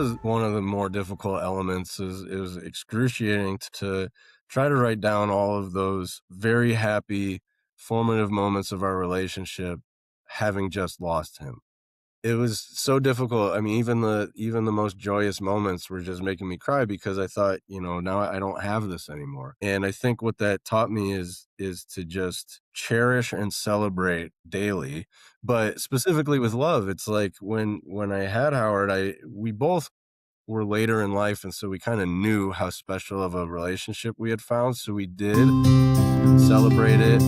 was one of the more difficult elements. It was excruciating to try to write down all of those very happy, formative moments of our relationship, having just lost him. It was so difficult. I mean, even the most joyous moments were just making me cry because I thought, now I don't have this anymore. And I think what that taught me is to just cherish and celebrate daily. But specifically with love, it's like when I had Howard, we both were later in life, and so we kind of knew how special of a relationship we had found. So we did celebrate it.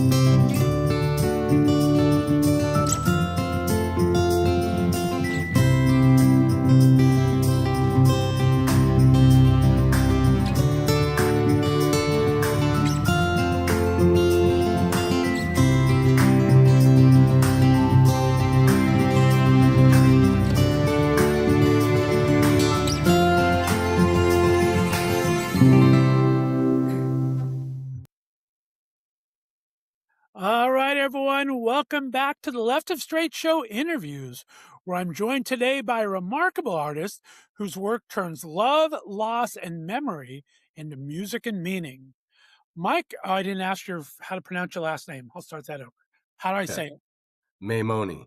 All right, everyone. Welcome back to the Left of Str8 Show Interviews, where I'm joined today by a remarkable artist whose work turns love, loss, and memory into music and meaning. Mike, I didn't ask you how to pronounce your last name. I'll start that over. How do I say it? Maimone.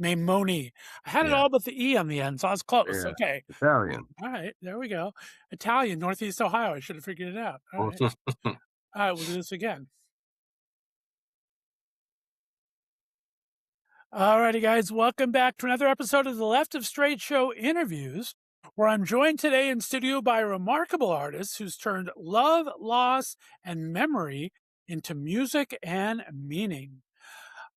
Maimone. I had it Yeah. all but the E on the end, so I was close. Yeah. Okay. Italian. All right. There we go. Italian, Northeast Ohio. I should have figured it out. All right. All right. We'll do this again. All righty, guys. Welcome back to another episode of the Left of Str8 Show Interviews, where I'm joined today in studio by a remarkable artist who's turned love, loss, and memory into music and meaning.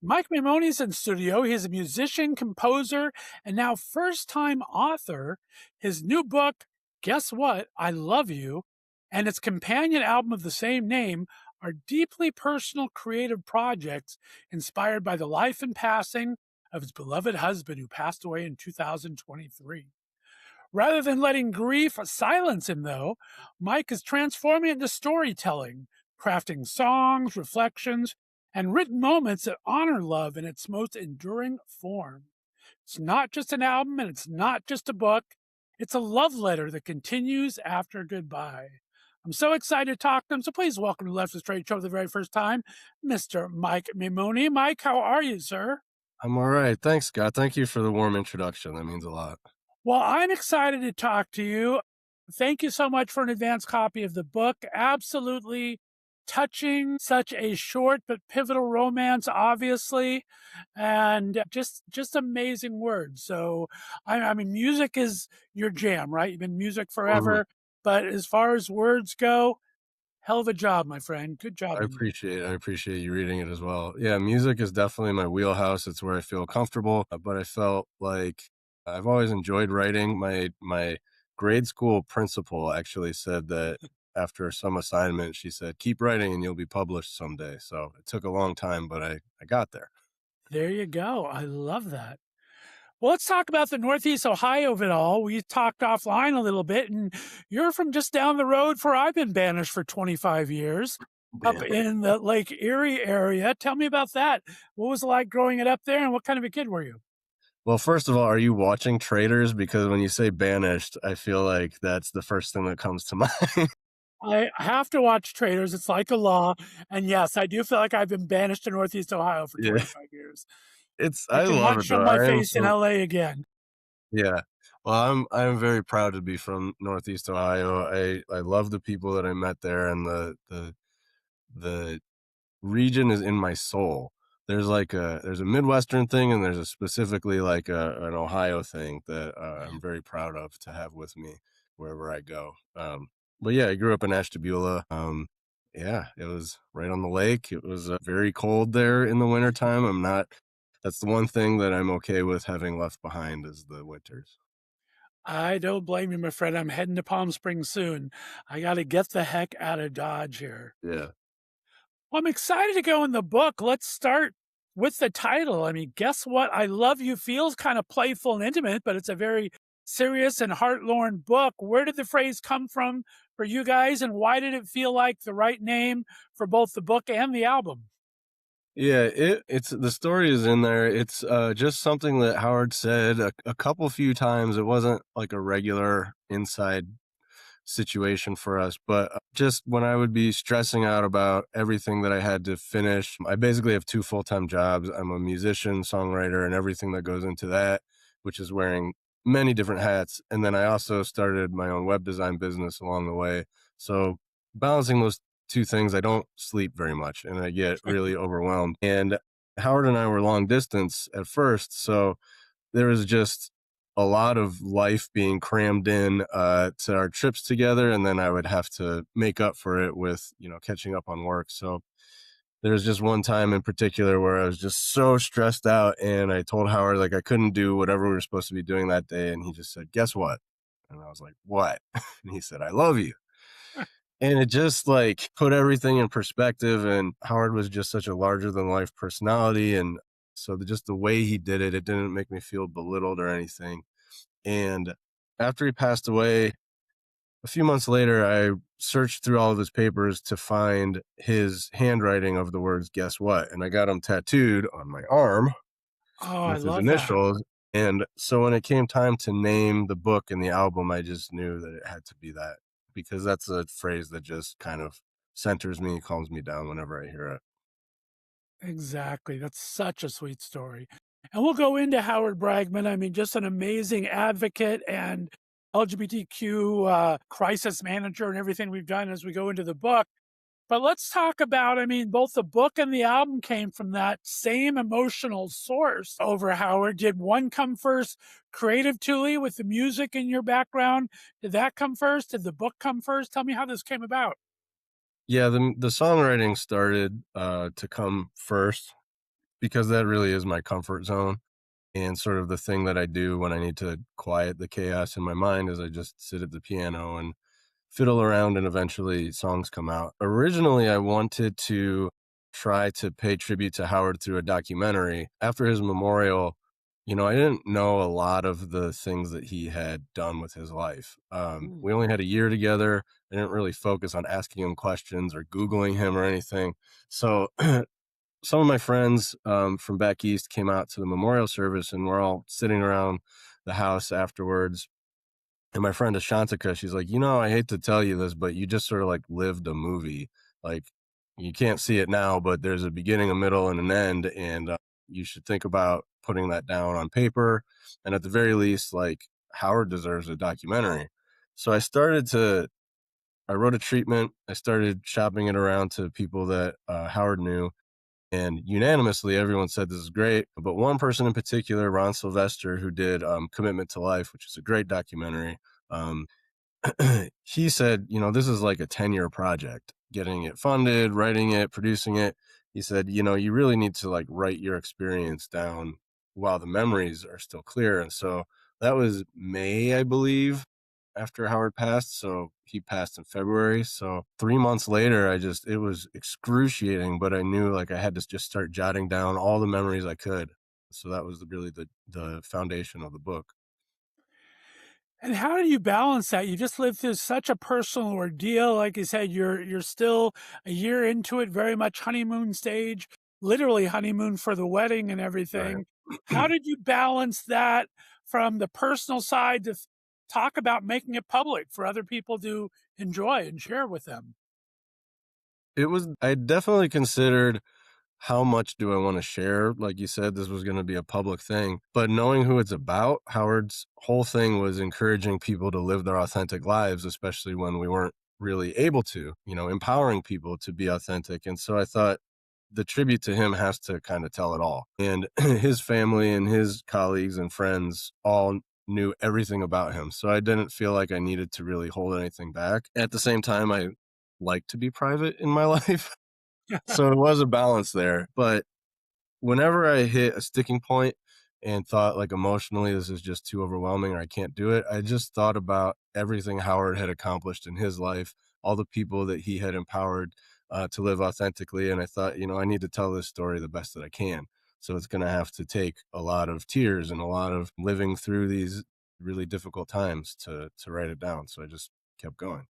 Mike Maimone is in studio. He's a musician, composer, and now first-time author. His new book, Guess What? I Love You, and its companion album of the same name are deeply personal creative projects inspired by the life and passing of his beloved husband who passed away in 2023. Rather than letting grief silence him, though, Mike is transforming it into storytelling, crafting songs, reflections, and written moments that honor love in its most enduring form. It's not just an album and it's not just a book. It's a love letter that continues after goodbye. I'm so excited to talk to him, so please welcome to Left of Str8 Show for the very first time, Mr. Mike Maimone. Mike, how are you, sir? I'm all right. Thanks, Scott. Thank you for the warm introduction. That means a lot. Well, I'm excited to talk to you. Thank you so much for an advance copy of the book. Absolutely touching, such a short but pivotal romance, obviously, and just amazing words. So, I mean, music is your jam, right? You've been music forever, but as far as words go, hell of a job, my friend. Good job. I appreciate you reading it as well. Yeah, music is definitely my wheelhouse. It's where I feel comfortable, but I felt like I've always enjoyed writing. My grade school principal actually said that after some assignment, she said, "Keep writing and you'll be published someday." So it took a long time, but I got there. There you go. I love that. Well, let's talk about the Northeast Ohio of it all. We talked offline a little bit, and you're from just down the road where I've been banished for 25 years, up in the Lake Erie area. Tell me about that. What was it like growing it up there, and what kind of a kid were you? Well, first of all, are you watching Traitors? Because when you say banished, I feel like that's the first thing that comes to mind. I have to watch Traitors. It's like a law. And yes, I do feel like I've been banished to Northeast Ohio for Yeah. 25 years. I I love cannot it show though. my I am face in so LA again. Yeah. Well, I'm very proud to be from Northeast Ohio. I love the people that I met there, and the region is in my soul. There's a Midwestern thing, and there's a specifically like an Ohio thing that I'm very proud of to have with me wherever I go. But yeah, I grew up in Ashtabula. Yeah, it was right on the lake. It was very cold there in the wintertime. That's the one thing that I'm okay with having left behind is the winters. I don't blame you, my friend. I'm heading to Palm Springs soon. I got to get the heck out of Dodge here. Yeah. Well, I'm excited to go in the book. Let's start with the title. I mean, Guess What? I Love You feels kind of playful and intimate, but it's a very serious and heart-lorn book. Where did the phrase come from for you guys, and why did it feel like the right name for both the book and the album? Yeah, it's the story is in there. It's, just something that Howard said a couple few times. It wasn't like a regular inside situation for us, but just when I would be stressing out about everything that I had to finish, I basically have 2 full-time jobs. I'm a musician, songwriter, and everything that goes into that, which is wearing many different hats, and then I also started my own web design business along the way. So, balancing those 2 things, I don't sleep very much, and I get really overwhelmed, and Howard and I were long distance at first, so there was just a lot of life being crammed in to our trips together, and then I would have to make up for it with catching up on work. So there was just one time in particular where I was just so stressed out, and I told Howard like I couldn't do whatever we were supposed to be doing that day, and he just said, "Guess what?" And I was like, "What?" And he said, "I love you." And it just like put everything in perspective. And Howard was just such a larger than life personality, and so just the way he did it, it didn't make me feel belittled or anything. And after he passed away, a few months later, I searched through all of his papers to find his handwriting of the words "Guess what?" And I got them tattooed on my arm Oh, I with his love that. initials. And so when it came time to name the book and the album, I just knew that it had to be that, because that's a phrase that just kind of centers me, calms me down whenever I hear it. Exactly. That's such a sweet story. And we'll go into Howard Bragman. I mean, just an amazing advocate and LGBTQ crisis manager and everything we've done as we go into the book. But let's talk about, I mean, both the book and the album came from that same emotional source over Howard. Did one come first, creative Thule, with the music in your background? Did that come first? Did the book come first? Tell me how this came about. Yeah, the songwriting started to come first because that really is my comfort zone. And sort of the thing that I do when I need to quiet the chaos in my mind is I just sit at the piano and fiddle around, and eventually songs come out. Originally, I wanted to try to pay tribute to Howard through a documentary. After his memorial, I didn't know a lot of the things that he had done with his life. Mm. We only had a year together. I didn't really focus on asking him questions or Googling him or anything. So some of my friends from back east came out to the memorial service, and we're all sitting around the house afterwards. And my friend Ashantika, she's like, I hate to tell you this, but you just sort of like lived a movie. Like, you can't see it now, but there's a beginning, a middle, and an end. And you should think about putting that down on paper. And at the very least, like, Howard deserves a documentary. So I wrote a treatment. I started shopping it around to people that Howard knew, and unanimously, everyone said this is great. But one person in particular, Ron Sylvester, who did Commitment to Life, which is a great documentary, um, he said, this is like a 10-year project, getting it funded, writing it, producing it. He said, you really need to like write your experience down while the memories are still clear. And so that was May, I believe, after Howard passed. So he passed in February. So 3 months later, it was excruciating, but I knew like I had to just start jotting down all the memories I could. So that was really the foundation of the book. And how do you balance that? You just lived through such a personal ordeal. Like you said, you're still a year into it, very much honeymoon stage, literally honeymoon for the wedding and Right. everything. How did you balance that from the personal side to talk about making it public for other people to enjoy and share with them? I definitely considered how much do I want to share? Like you said, this was going to be a public thing. But knowing who it's about, Howard's whole thing was encouraging people to live their authentic lives, especially when we weren't really able to, empowering people to be authentic. And so I thought the tribute to him has to kind of tell it all. And his family and his colleagues and friends all knew everything about him. So I didn't feel like I needed to really hold anything back. At the same time, I like to be private in my life. So it was a balance there. But whenever I hit a sticking point and thought like emotionally this is just too overwhelming or I can't do it, I just thought about everything Howard had accomplished in his life, all the people that he had empowered to live authentically. And I thought, I need to tell this story the best that I can. So it's going to have to take a lot of tears and a lot of living through these really difficult times to write it down. So I just kept going.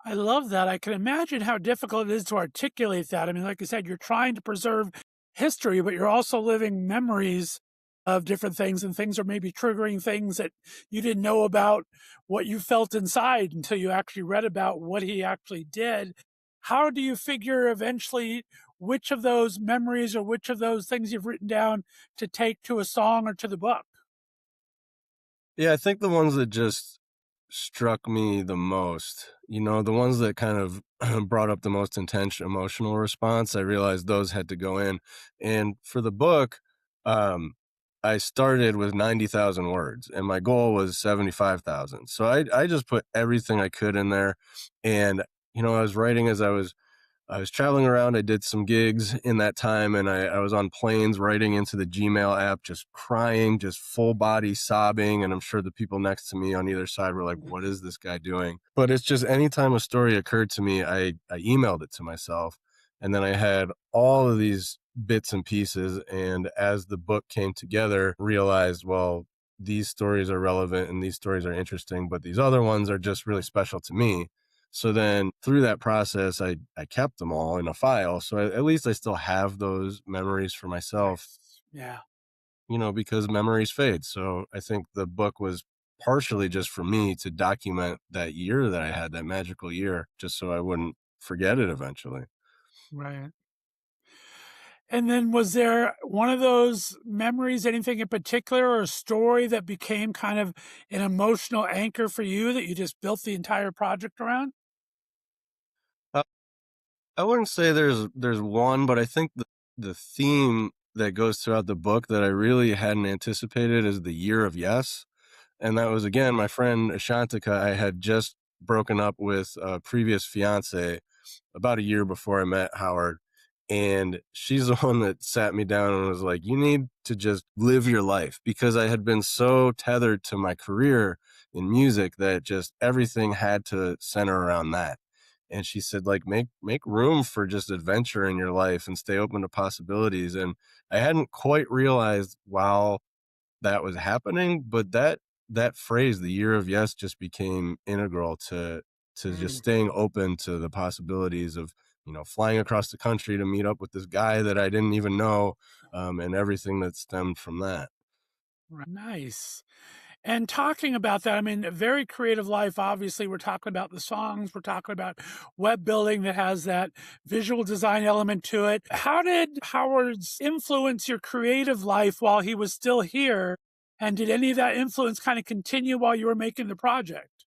I love that. I can imagine how difficult it is to articulate that. I mean, like I said, you're trying to preserve history, but you're also living memories of different things, and things are maybe triggering things that you didn't know about what you felt inside until you actually read about what he actually did. How do you figure eventually which of those memories or which of those things you've written down to take to a song or to the book? Yeah, I think the ones that just struck me the most, the ones that kind of brought up the most intense emotional response, I realized those had to go in. And for the book, um, I started with 90,000 words and my goal was 75,000. So I just put everything I could in there. And, I was writing as I was traveling around. I did some gigs in that time, and I was on planes writing into the Gmail app, just crying, just full body sobbing. And I'm sure the people next to me on either side were like, what is this guy doing? But it's just anytime a story occurred to me, I emailed it to myself. And then I had all of these bits and pieces. And as the book came together, realized, well, these stories are relevant and these stories are interesting, but these other ones are just really special to me. So then through that process, I kept them all in a file. So at least I still have those memories for myself, Nice. Yeah. because memories fade. So I think the book was partially just for me to document that year that I had, that magical year, just so I wouldn't forget it eventually. Right. And then was there one of those memories, anything in particular, or a story that became kind of an emotional anchor for you that you just built the entire project around? Uh, I wouldn't say there's one, but I think the theme that goes throughout the book that I really hadn't anticipated is the year of yes. And that was, again, my friend Ashantika. I had just broken up with a previous fiance about a year before I met Howard. And she's the one that sat me down and was like, you need to just live your life, because I had been so tethered to my career in music that just everything had to center around that. And she said, like, make room for just adventure in your life and stay open to possibilities. And I hadn't quite realized while that was happening, but that phrase, the year of yes, just became integral to just Mm, staying open to the possibilities of, flying across the country to meet up with this guy that I didn't even know, and everything that stemmed from that. right. Nice. And talking about that, I mean, a very creative life. Obviously, we're talking about the songs, we're talking about web building that has that visual design element to it. How did Howard's influence your creative life while he was still here? And did any of that influence kind of continue while you were making the project?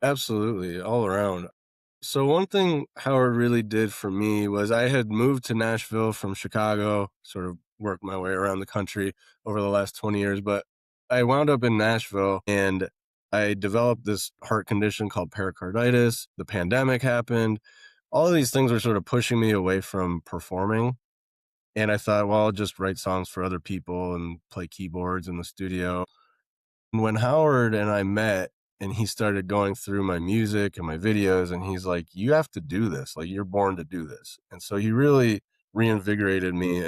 Absolutely, all around. So one thing Howard really did for me was I had moved to Nashville from Chicago, sort of worked my way around the country over the last 20 years, but I wound up in Nashville and I developed this heart condition called pericarditis. The pandemic happened. All of these things were sort of pushing me away from performing. And I thought, well, I'll just write songs for other people and play keyboards in the studio. When Howard and I met and he started going through my music and my videos, and he's like, you have to do this. Like, you're born to do this. And so he really reinvigorated me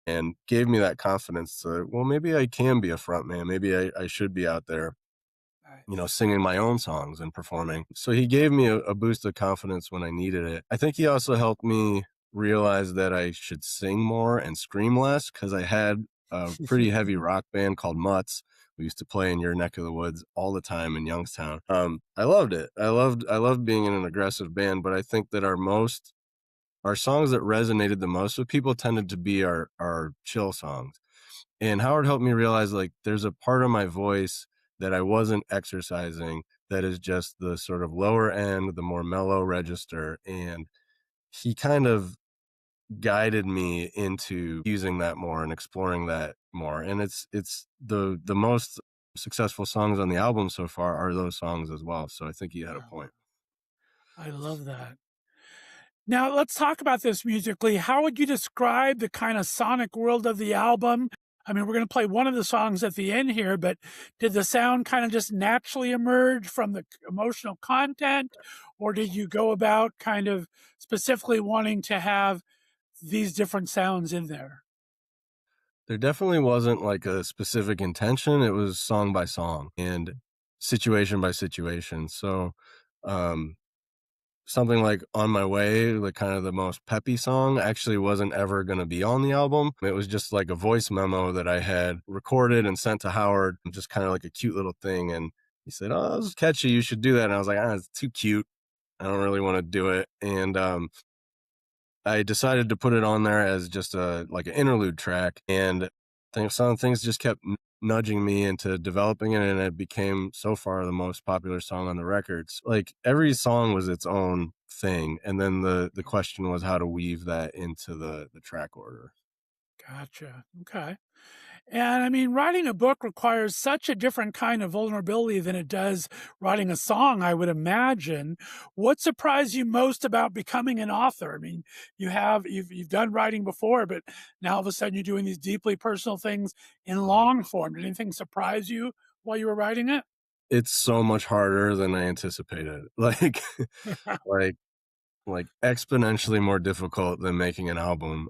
and gave me that confidence to, well, maybe I can be a front man. Maybe I should be out there, Nice. singing my own songs and performing. So he gave me a boost of confidence when I needed it. I think he also helped me realize that I should sing more and scream less, because I had a pretty heavy rock band called Mutts. We used to play in your neck of the woods all the time in Youngstown. I loved it. I loved being in an aggressive band, but I think that our songs that resonated the most with people tended to be our chill songs. And Howard helped me realize, like, there's a part of my voice that I wasn't exercising that is just the sort of lower end, the more mellow register. And he kind of guided me into using that more and exploring that more. And it's the most successful songs on the album so far are those songs as well. So I think he had a Wow. point. I love that. Now, let's talk about this musically. How would you describe the kind of sonic world of the album? I mean, we're going to play one of the songs at the end here, but did the sound kind of just naturally emerge from the emotional content, or did you go about kind of specifically wanting to have these different sounds in there? There definitely wasn't like a specific intention. It was song by song and situation by situation. So Um, Something like "On My Way," like, kind of the most peppy song, actually wasn't ever gonna be on the album. It was just like a voice memo that I had recorded and sent to Howard, just kinda like a cute little thing, and he said, "Oh, this is catchy, you should do that," and I was like, "Ah, it's too cute. I don't really wanna do it," and, I decided to put it on there as just a like an interlude track, and some things just kept nudging me into developing it, and it became so far the most popular song on the records. Like every song was its own thing, and then the question was how to weave that into the track order. Gotcha. Okay. And I mean, writing a book requires such a different kind of vulnerability than it does writing a song, I would imagine. What surprised you most about becoming an author? I mean, you've done writing before, but now all of a sudden you're doing these deeply personal things in long form. Did anything surprise you while you were writing it? It's so much harder than I anticipated. Like like exponentially more difficult than making an album.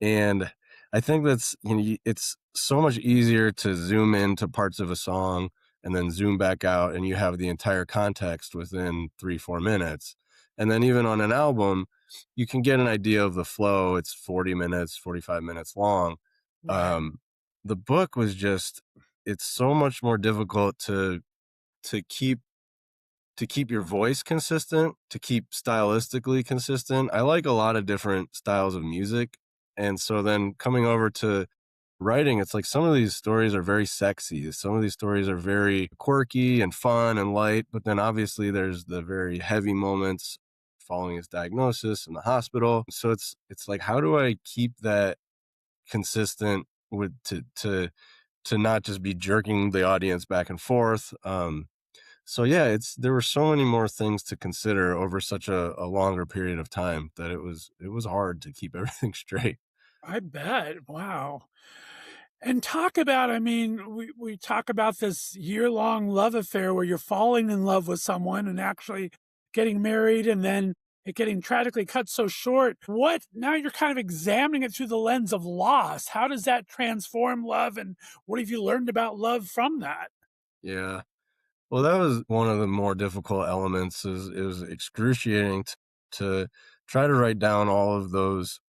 And I think that's it's so much easier to zoom into parts of a song and then zoom back out, and you have the entire context within 3 4 minutes. And then even on an album, you can get an idea of the flow. It's 40 minutes, 45 minutes long. Right. Um, the book was just it's so much more difficult to keep to keep your voice consistent, to keep stylistically consistent. I like a lot of different styles of music. And so then coming over to writing, it's like some of these stories are very sexy. Some of these stories are very quirky and fun and light, but then obviously there's the very heavy moments following his diagnosis in the hospital. So it's like how do I keep that consistent with to not just be jerking the audience back and forth. So yeah, it's there were so many more things to consider over such a longer period of time that it was hard to keep everything straight. I bet. Wow. And talk about, I mean, we talk about this year-long love affair where you're falling in love with someone and actually getting married and then it getting tragically cut so short. What now you're kind of examining it through the lens of loss. How does that transform love and what have you learned about love from that? Yeah. Well, that was one of the more difficult elements. Is it was excruciating to try to write down all of those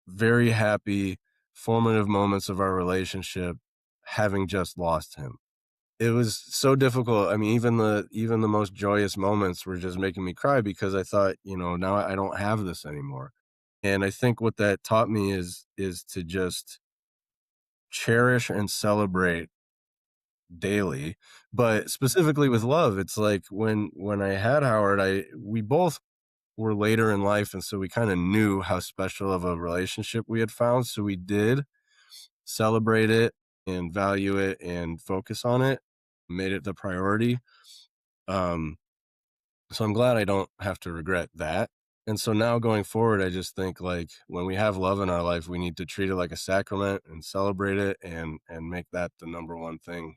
very happy, formative moments of our relationship, having just lost him. It was so difficult. I mean, even the most joyous moments were just making me cry because I thought, now I don't have this anymore. And I think what that taught me is to just cherish and celebrate daily. But specifically with love, it's like when I had Howard, I we both were later in life, and so we kind of knew how special of a relationship we had found. So we did celebrate it and value it and focus on it, made it the priority. Um, so I'm glad I don't have to regret that. And so now going forward, I just think like when we have love in our life, we need to treat it like a sacrament and celebrate it and make that the number one thing.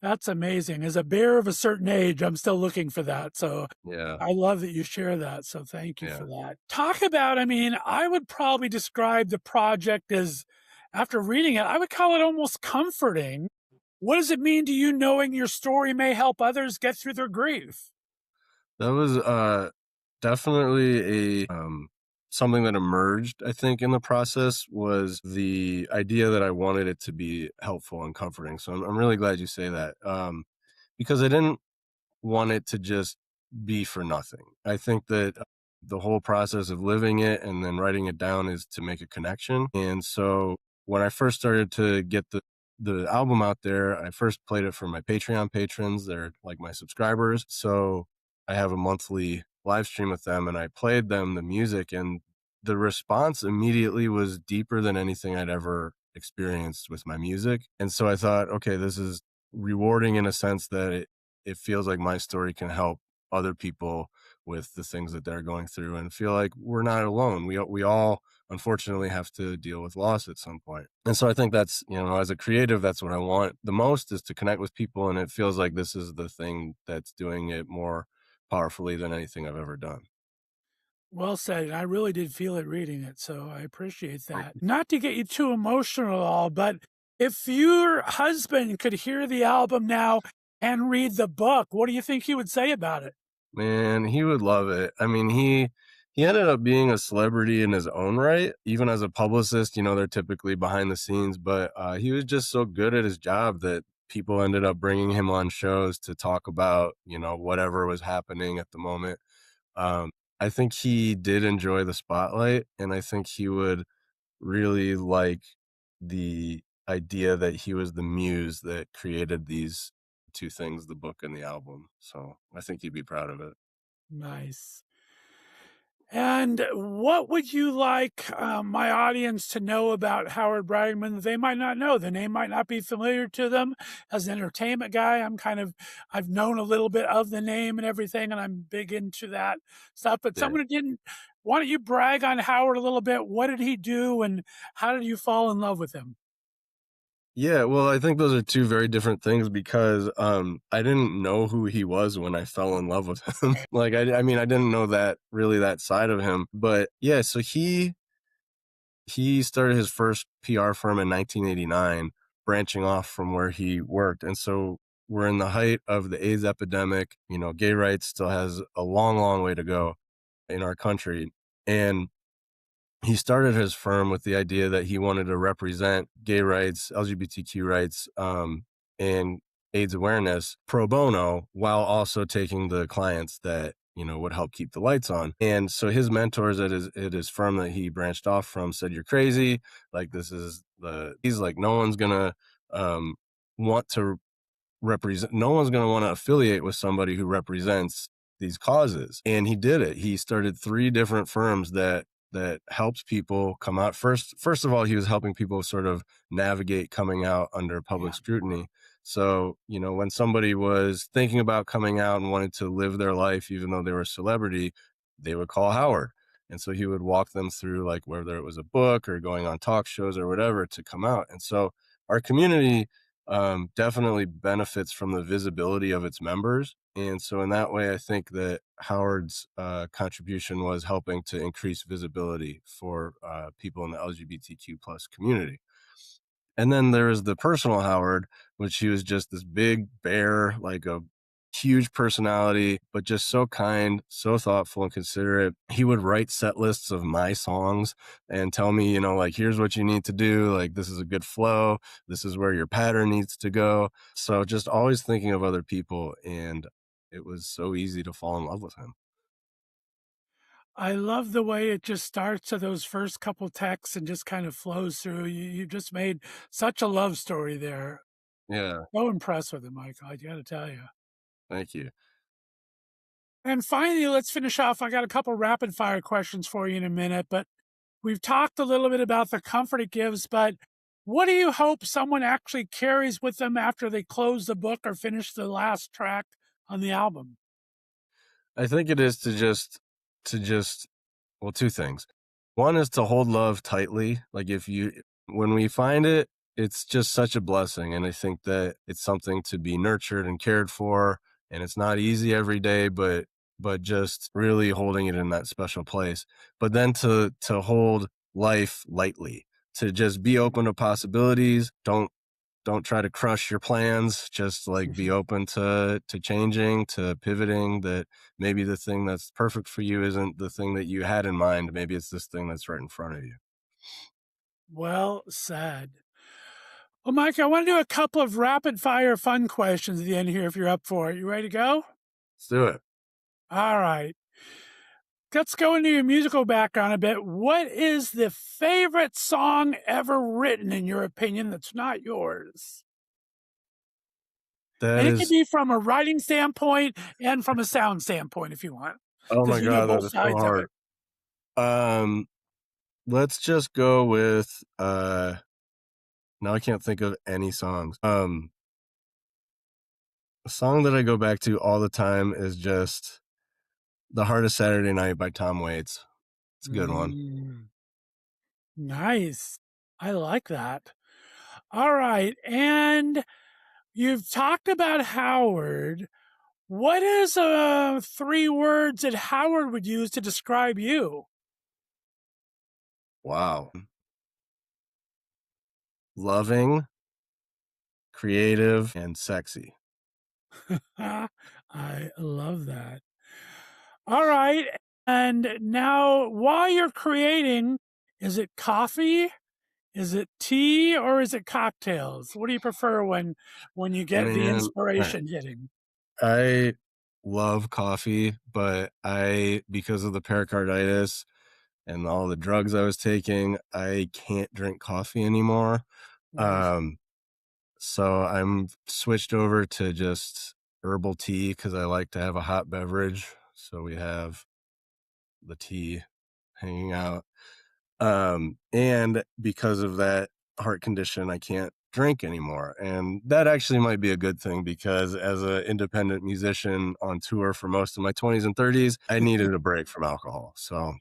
That's amazing. As a bear of a certain age, I'm still looking for that. So Yeah, I love that you share that. So thank you for yeah. that. Talk about, I mean, I would probably describe the project as, after reading it, I would call it almost comforting. What does it mean to you knowing your story may help others get through their grief? That was definitely a something that emerged, I think, in the process was the idea that I wanted it to be helpful and comforting. So I'm really glad you say that. Because I didn't want it to just be for nothing. I think that the whole process of living it and then writing it down is to make a connection. And so when I first started to get the album out there, I first played it for my Patreon patrons. They're like my subscribers. So I have a monthly live stream with them and I played them the music and the response immediately was deeper than anything I'd ever experienced with my music. And so I thought, okay, this is rewarding in a sense that it feels like my story can help other people with the things that they're going through and feel like we're not alone. We all unfortunately have to deal with loss at some point. And so I think that's, as a creative, that's what I want the most is to connect with people. And it feels like this is the thing that's doing it more powerfully than anything I've ever done. Well said. And I really did feel it reading it. So I appreciate Thank that. you. Not to get you too emotional at all, but if your husband could hear the album now and read the book. What do you think he would say about it? Man, he would love it. I mean, he ended up being a celebrity in his own right. Even as a publicist, they're typically behind the scenes, but he was just so good at his job that people ended up bringing him on shows to talk about, whatever was happening at the moment. Um, I think he did enjoy the spotlight, and I think he would really like the idea that he was the muse that created these two things, the book and the album. So I think he'd be proud of it. Nice. And what would you like my audience to know about Howard Bragman that they might not know? The name might not be familiar to them. As an entertainment guy, I've known a little bit of the name and everything, and I'm big into that stuff. But Yeah. someone who didn't, why don't you brag on Howard a little bit? What did he do, and how did you fall in love with him? Yeah, well, I think those are two very different things because I didn't know who he was when I fell in love with him. Like I mean, I didn't know that side of him. But yeah, so he started his first PR firm in 1989, branching off from where he worked. And so we're in the height of the AIDS epidemic. Gay rights still has a long, long way to go in our country. And he started his firm with the idea that he wanted to represent gay rights, LGBTQ rights, and AIDS awareness pro bono while also taking the clients that would help keep the lights on. And so his mentors at his firm that he branched off from said, "You're crazy. Like he's like no one's gonna want to represent no one's going to want to affiliate with somebody who represents these causes." And he did it. He started three different firms that helped people come out. First of all, he was helping people sort of navigate coming out under public Yeah. scrutiny. So when somebody was thinking about coming out and wanted to live their life even though they were a celebrity, they would call Howard. And so he would walk them through, like, whether it was a book or going on talk shows or whatever, to come out. And so our community definitely benefits from the visibility of its members. And so in that way, I think that Howard's contribution was helping to increase visibility for people in the LGBTQ plus community. And then there is the personal Howard, which he was just this big bear, like a huge personality, but just so kind, so thoughtful and considerate. He would write set lists of my songs and tell me, like, here's what you need to do. Like, this is a good flow. This is where your pattern needs to go. So just always thinking of other people. And it was so easy to fall in love with him. I love the way it just starts to those first couple texts and just kind of flows through. You just made such a love story there. Yeah. So impressed with it, Michael, I gotta tell you. Thank you. And finally, let's finish off. I got a couple rapid fire questions for you in a minute, but we've talked a little bit about the comfort it gives, but what do you hope someone actually carries with them after they close the book or finish the last track on the album? I think it is to just well, two things. One is to hold love tightly. Like, when we find it, it's just such a blessing. And I think that it's something to be nurtured and cared for. And it's not easy every day, but just really holding it in that special place. But then to hold life lightly, to just be open to possibilities. Don't try to crush your plans. Just, like, be open to changing, to pivoting, that maybe the thing that's perfect for you isn't the thing that you had in mind. Maybe it's this thing that's right in front of you. Well said. Well, Mike, I want to do a couple of rapid fire fun questions at the end here if you're up for it. You ready to go? Let's do it. All right. Let's go into your musical background a bit. What is the favorite song ever written, in your opinion, that's not yours? That And it could is be from a writing standpoint and from a sound standpoint if you want, Oh because my you know god, that both is so sides of hard. it. Um, let's just go with, now I can't think of any songs. A song that I go back to all the time is just "The Hardest Saturday Night" by Tom Waits. It's a good one. Mm, nice. I like that. All right. And you've talked about Howard. What is three words that Howard would use to describe you? Wow. Loving, creative, and sexy. I love that. All right. And now, while you're creating, is it coffee? Is it tea or is it cocktails? What do you prefer when you get the Man, alright. inspiration hitting? I love coffee, but because of the pericarditis and all the drugs I was taking, I can't drink coffee anymore. Right. Um, so I'm switched over to just herbal tea because I like to have a hot beverage. So we have the tea hanging out. And because of that heart condition, I can't drink anymore. And that actually might be a good thing because as an independent musician on tour for most of my 20s and 30s, I needed a break from alcohol. So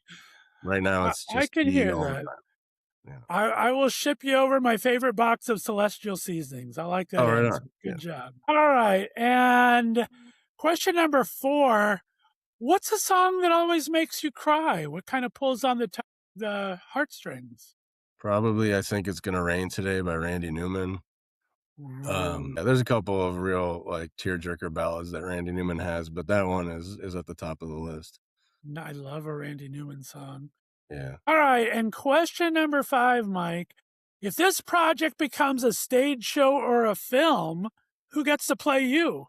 right now it's I just can tea hear all the that. time. Yeah. I will ship you over my favorite box of celestial seasonings. I like that Oh, right answer. on. Yeah. Good job. All right. And question number 4, what's a song that always makes you cry? What kind of pulls on the heartstrings? Probably I Think It's Gonna Rain Today by Randy Newman. Ooh, There's a couple of real like tearjerker ballads that Randy Newman has, but that one is at the top of the list. I love a Randy Newman song. Yeah. All right. And question number 5, Mike. If this project becomes a stage show or a film, who gets to play you?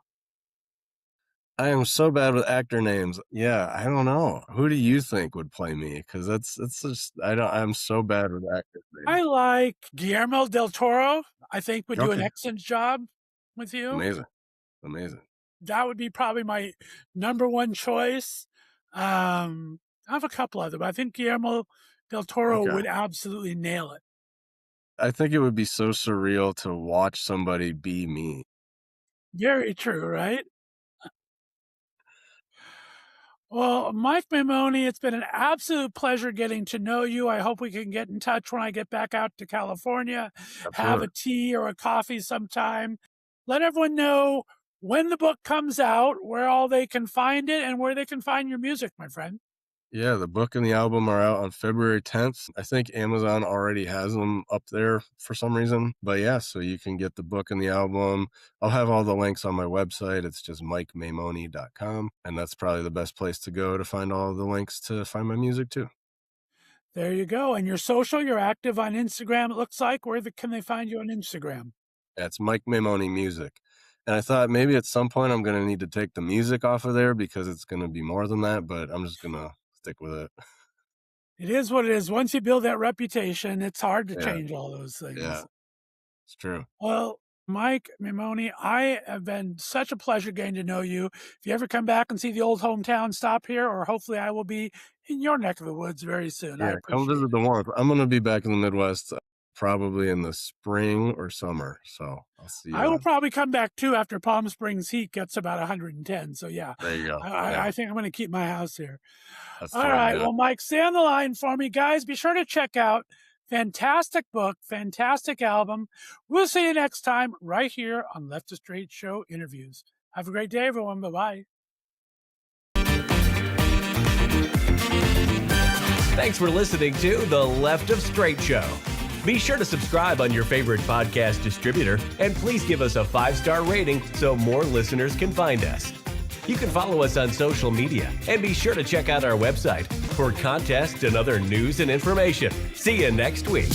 I am so bad with actor names. Yeah, I don't know. Who do you think would play me? Because that's just I'm so bad with actor names. I like Guillermo del Toro. I think would do an Okay, excellent job with you. amazing, amazing. That would be probably my number one choice. I have a couple other, but I think Guillermo del Toro Okay, would absolutely nail it. I think it would be so surreal to watch somebody be me. Very true, right? Well, Mike Maimone, it's been an absolute pleasure getting to know you. I hope we can get in touch when I get back out to California, have Absolutely. a tea or a coffee sometime. Let everyone know when the book comes out, where all they can find it, and where they can find your music, my friend. Yeah, the book and the album are out on February 10th. I think Amazon already has them up there for some reason. But yeah, so you can get the book and the album. I'll have all the links on my website. It's just mikemaimone.com. And that's probably the best place to go to find all the links to find my music too. There you go. And your social, you're active on Instagram, it looks like. Can they find you on Instagram? That's Mike Maimone Music. And I thought maybe at some point I'm going to need to take the music off of there because it's going to be more than that, but I'm just going to stick with it. It is what it is. Once you build that reputation, it's hard to Yeah. change all those Yeah. things. It's true. Well, Mike Maimone, I have been such a pleasure getting to know you. If you ever come back and see the old hometown, stop here, or hopefully I will be in your neck of the woods very soon. I Yeah. Come appreciate visit it. the warmth. I'm going to be back in the Midwest probably in the spring or summer. So I'll see you I will then. probably come back too after Palm Springs heat gets about 110. So yeah, There you go. I Yeah. think I'm going to keep my house here. That's All the way to right. do it. Well, Mike, stay on the line for me, guys. Be sure to check out fantastic book, fantastic album. We'll see you next time right here on Left of Str8 Show Interviews. Have a great day, everyone. Bye-bye. Thanks for listening to The Left of Str8 Show. Be sure to subscribe on your favorite podcast distributor, and please give us a 5-star rating so more listeners can find us. You can follow us on social media, and be sure to check out our website for contests and other news and information. See you next week.